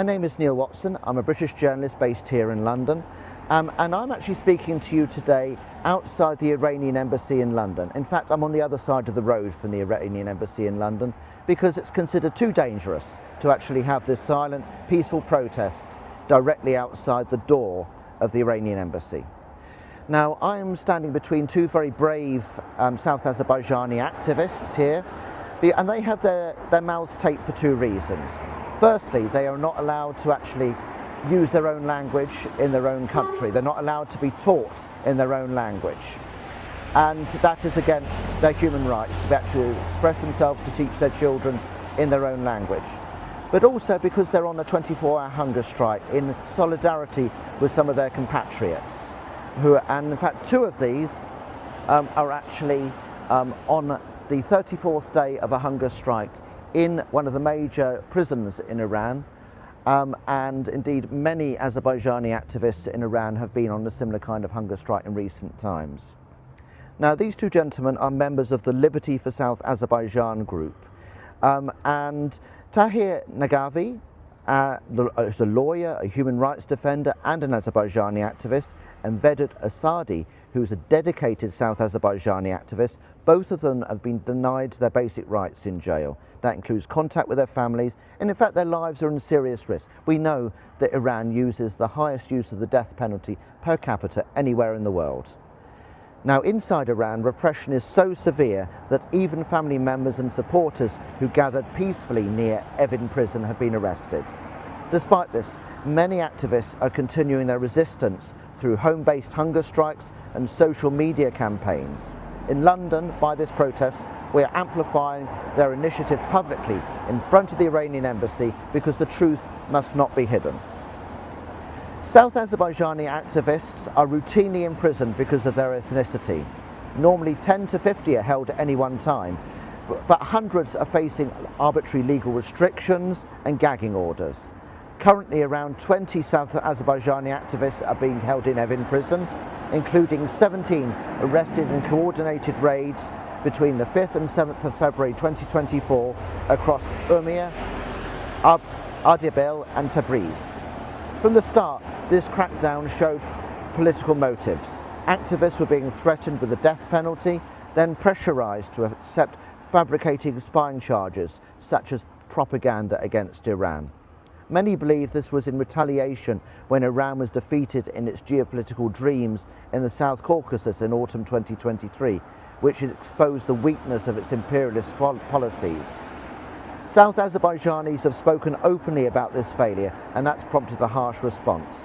My name is Neil Watson. I'm a British journalist based here in London, and I'm actually speaking to you today outside the Iranian embassy in London. In fact, I'm on the other side of the road from the Iranian embassy in London because it's considered too dangerous to actually have this silent, peaceful protest directly outside the door of the Iranian embassy. Now, I'm standing between two very brave South Azerbaijani activists here, and they have their mouths taped for two reasons. Firstly, they are not allowed to actually use their own language in their own country. They're not allowed to be taught in their own language. And that is against their human rights to actually express themselves, to teach their children in their own language. But also because they're on a 24-hour hunger strike in solidarity with some of their compatriots. And in fact, two of these are actually on the 34th day of a hunger strike in one of the major prisons in Iran, and indeed many Azerbaijani activists in Iran have been on a similar kind of hunger strike in recent times. Now, these two gentlemen are members of the Liberty for South Azerbaijan group, and Tahir Nagavi is a lawyer, a human rights defender and an Azerbaijani activist, and Vedat Asadi, who's a dedicated South Azerbaijani activist. Both of them have been denied their basic rights in jail. That includes contact with their families, and in fact their lives are in serious risk. We know that Iran uses the highest use of the death penalty per capita anywhere in the world. Now, inside Iran, repression is so severe that even family members and supporters who gathered peacefully near Evin prison have been arrested. Despite this, many activists are continuing their resistance through home-based hunger strikes and social media campaigns. In London, by this protest, we are amplifying their initiative publicly in front of the Iranian embassy because the truth must not be hidden. South Azerbaijani activists are routinely imprisoned because of their ethnicity. Normally 10 to 50 are held at any one time, but hundreds are facing arbitrary legal restrictions and gagging orders. Currently, around 20 South Azerbaijani activists are being held in Evin prison, including 17 arrested in coordinated raids between the 5th and 7th of February 2024 across Urmia, Ardabil and Tabriz. From the start, this crackdown showed political motives. Activists were being threatened with the death penalty, then pressurized to accept fabricating spying charges, such as propaganda against Iran. Many believe this was in retaliation when Iran was defeated in its geopolitical dreams in the South Caucasus in autumn 2023, which exposed the weakness of its imperialist policies. South Azerbaijanis have spoken openly about this failure, and that's prompted a harsh response.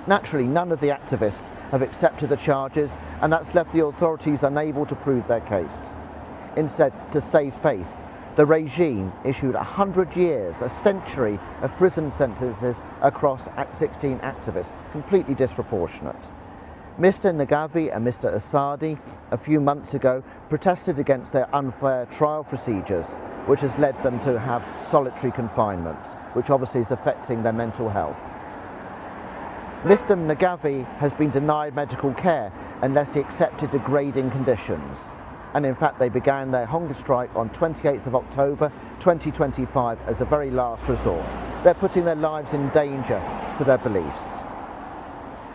Naturally, none of the activists have accepted the charges, and that's left the authorities unable to prove their case. Instead, to save face, the regime issued 100 years, a century of prison sentences across 16 activists, completely disproportionate. Mr. Nagavi and Mr. Asadi, a few months ago, protested against their unfair trial procedures, which has led them to have solitary confinement, which obviously is affecting their mental health. Mr. Nagavi has been denied medical care unless he accepted degrading conditions. And in fact, they began their hunger strike on 28th of October 2025 as a very last resort. They're putting their lives in danger for their beliefs.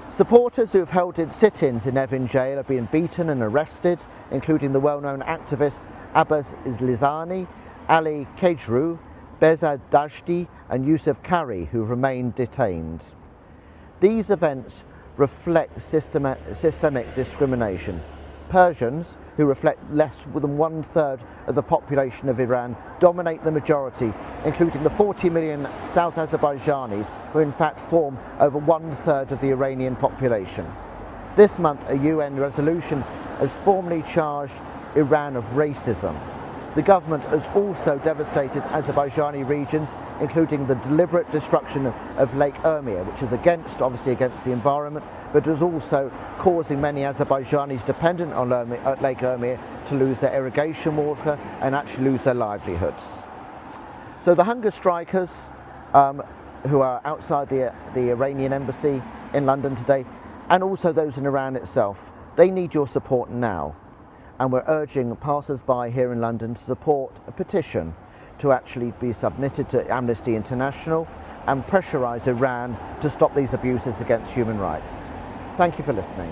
Supporters who have held sit-ins in Evin jail have been beaten and arrested, including the well-known activist Abbas Izlizani, Ali Kejru, Bezad Dashti and Yusuf Kari, who remain detained. These events reflect systemic discrimination. Persians, who reflect less than 1/3 of the population of Iran, dominate the majority, including the 40 million South Azerbaijanis, who in fact form over 1/3 of the Iranian population. This month, a UN resolution has formally charged Iran of racism. The government has also devastated Azerbaijani regions, including the deliberate destruction of Lake Urmia, which is obviously against the environment, but is also causing many Azerbaijanis dependent on Lake Urmia to lose their irrigation water and actually lose their livelihoods. So the hunger strikers who are outside the Iranian embassy in London today, and also those in Iran itself, they need your support now. And we're urging passers-by here in London to support a petition to actually be submitted to Amnesty International and pressurise Iran to stop these abuses against human rights. Thank you for listening.